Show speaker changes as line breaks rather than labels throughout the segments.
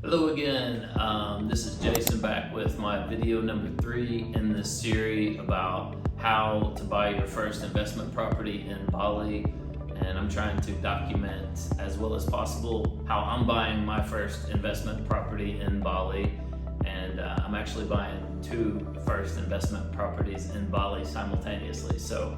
Hello again, this is Jason back with my video number 3 in this series about how to buy your first investment property in Bali. And I'm trying to document as well as possible how I'm buying my first investment property in Bali. And I'm actually buying 2 first investment properties in Bali simultaneously. So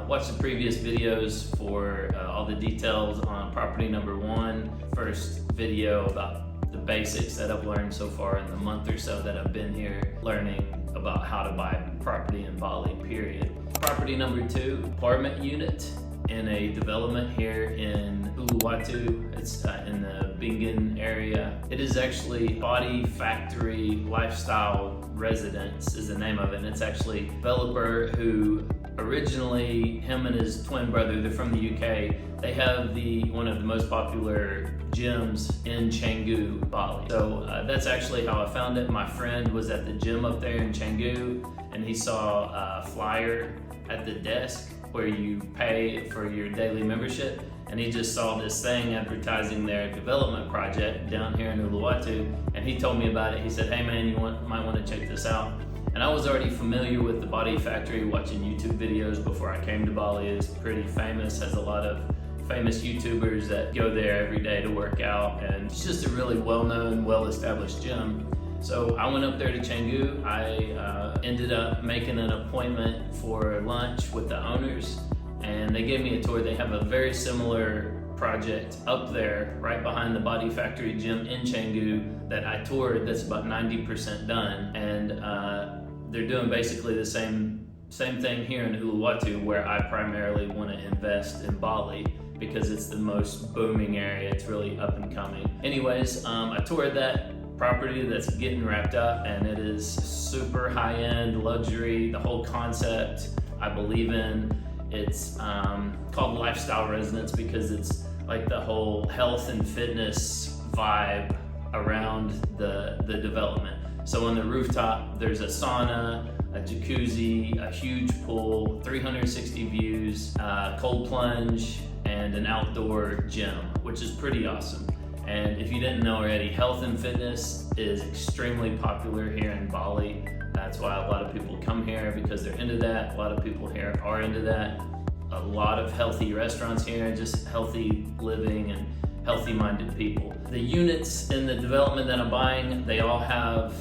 watch the previous videos for all the details on property number 1. First video about the basics that I've learned so far in the month or so that I've been here learning about how to buy property in Bali, period. Property number 2, apartment unit in a development here in Uluwatu. It's in the Bingan area. It is actually Body Factory Lifestyle Residence is the name of it. And it's actually a developer who originally, him and his twin brother, they're from the UK. They have one of the most popular gyms in Canggu, Bali. So that's actually how I found it. My friend was at the gym up there in Canggu and he saw a flyer at the desk where you pay for your daily membership, and he just saw this thing advertising their development project down here in Uluwatu, and he told me about it. He said, hey man, you might want to check this out. And I was already familiar with the Body Factory, watching YouTube videos before I came to Bali. It's pretty famous, has a lot of famous YouTubers that go there every day to work out, and it's just a really well-known, well-established gym. So I went up there to Canggu. I ended up making an appointment for lunch with the owners, and they gave me a tour. They have a very similar project up there right behind the Body Factory gym in Canggu that I toured that's about 90% done, and they're doing basically the same thing here in Uluwatu, where I primarily want to invest in Bali because it's the most booming area. It's really up and coming. Anyways, I toured that property that's getting wrapped up, and it is super high-end luxury. The whole concept I believe in. It's called lifestyle residence because it's like the whole health and fitness vibe around the development. So on the rooftop there's a sauna, a jacuzzi, a huge pool, 360 views, cold plunge, and an outdoor gym, which is pretty awesome. And if you didn't know already, health and fitness is extremely popular here in Bali. That's why a lot of people come here, because they're into that. A lot of people here are into that. A lot of healthy restaurants here, just healthy living and healthy-minded people. The units in the development that I'm buying, they all have,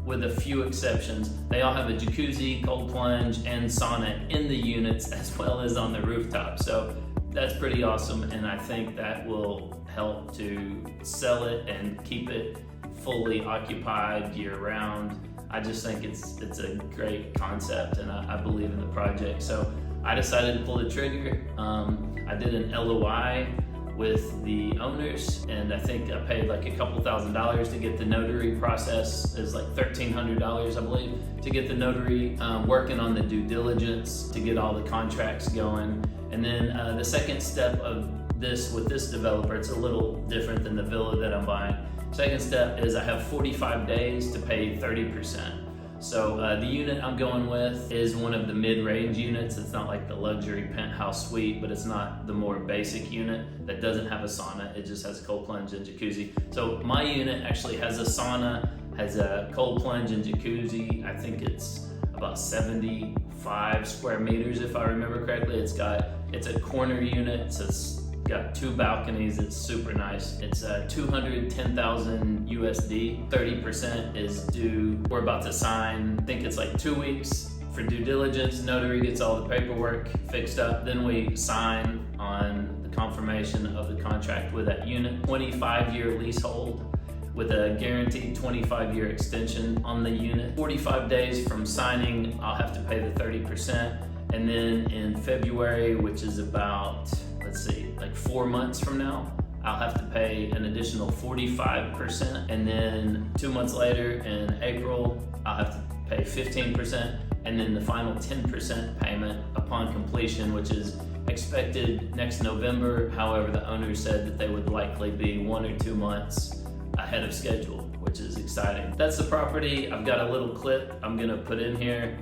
with a few exceptions, they all have a jacuzzi, cold plunge, and sauna in the units as well as on the rooftop. So that's pretty awesome, and I think that will help to sell it and keep it fully occupied year-round. I just think it's a great concept, and I believe in the project. So I decided to pull the trigger. I did an LOI with the owners, and I think I paid like a couple $1,000s to get the notary process. It's like $1,300, I believe, to get the notary working on the due diligence, to get all the contracts going. And then the second step of this with this developer, it's a little different than the villa that I'm buying. Second step is I have 45 days to pay 30%. So the unit I'm going with is one of the mid-range units. It's not like the luxury penthouse suite, but it's not the more basic unit that doesn't have a sauna. It just has a cold plunge and jacuzzi. So my unit actually has a sauna, has a cold plunge and jacuzzi. I think it's about 75 square meters if I remember correctly. It's a corner unit, so it's got 2 balconies. It's super nice. It's 210,000 USD. 30% is due. We're about to sign. I think it's like 2 weeks for due diligence. Notary gets all the paperwork fixed up. Then we sign on the confirmation of the contract with that unit. 25-year leasehold with a guaranteed 25-year extension on the unit. 45 days from signing, I'll have to pay the 30%. And then in February, which is about, let's see, like 4 months from now, I'll have to pay an additional 45%. And then 2 months later in April, I'll have to pay 15%. And then the final 10% payment upon completion, which is expected next November. However, the owner said that they would likely be 1 or 2 months ahead of schedule, which is exciting. That's the property. I've got a little clip I'm gonna put in here.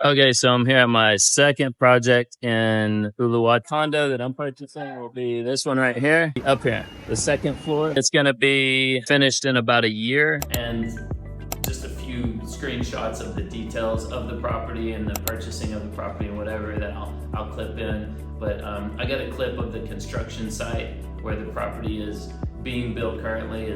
Okay, so I'm here at my second project in Uluwatu. Condo that I'm purchasing will be this one right here, up here, the second floor. It's gonna be finished in about a year. And just a few screenshots of the details of the property and the purchasing of the property and whatever that I'll clip in. But I got a clip of the construction site where the property is being built currently.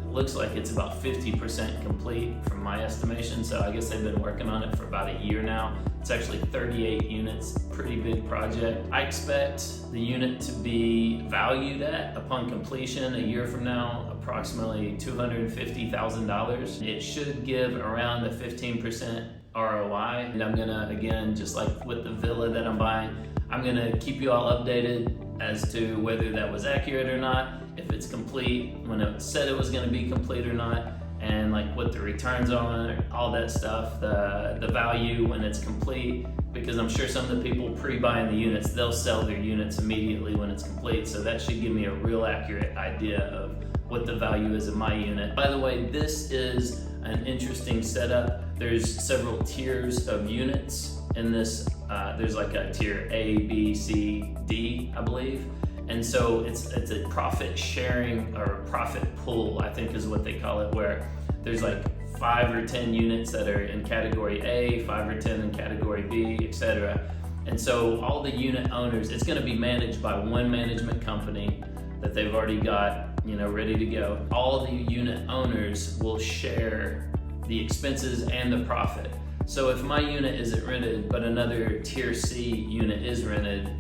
Looks like it's about 50% complete from my estimation. So I guess they've been working on it for about a year now. It's actually 38 units, pretty big project. I expect the unit to be valued at, upon completion a year from now, approximately $250,000. It should give around a 15% ROI. And I'm gonna, again, just like with the villa that I'm buying, I'm gonna keep you all updated as to whether that was accurate or not, if it's complete when it said it was gonna be complete or not, and like what the returns are, all that stuff, the value when it's complete, because I'm sure some of the people pre-buying the units, they'll sell their units immediately when it's complete. So that should give me a real accurate idea of what the value is of my unit. By the way, this is an interesting setup. There's several tiers of units in this. There's like a tier A, B, C, D, I believe. And so it's a profit sharing or profit pool, I think is what they call it, where there's like 5 or 10 units that are in category A, 5 or 10 in category B, etc. And so all the unit owners, it's gonna be managed by one management company that they've already got, ready to go. All the unit owners will share the expenses and the profit. So if my unit isn't rented, but another tier C unit is rented,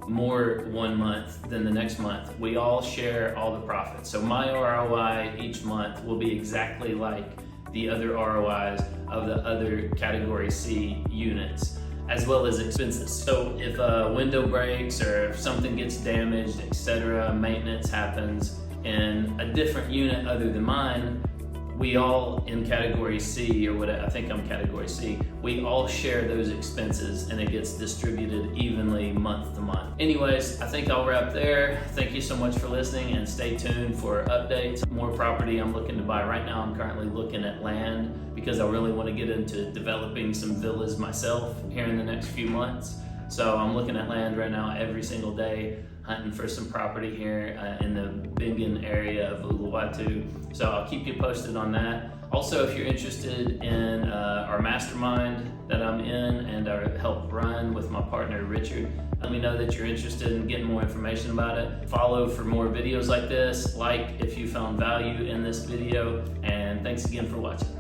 more one month than the next month, we all share all the profits. So my ROI each month will be exactly like the other ROIs of the other category C units, as well as expenses. So if a window breaks or if something gets damaged, etc., maintenance happens in a different unit other than mine, we all in category C, or what I think I'm category C, we all share those expenses and it gets distributed evenly month to month. Anyways, I think I'll wrap there. Thank you so much for listening and stay tuned for updates. More property I'm looking to buy. Right now I'm currently looking at land because I really want to get into developing some villas myself here in the next few months. So I'm looking at land right now every single day, hunting for some property here in the Bingen area of Uluwatu. So I'll keep you posted on that. Also, if you're interested in our mastermind that I'm in and I help run with my partner Richard, let me know that you're interested in getting more information about it. Follow for more videos like this, like if you found value in this video, and thanks again for watching.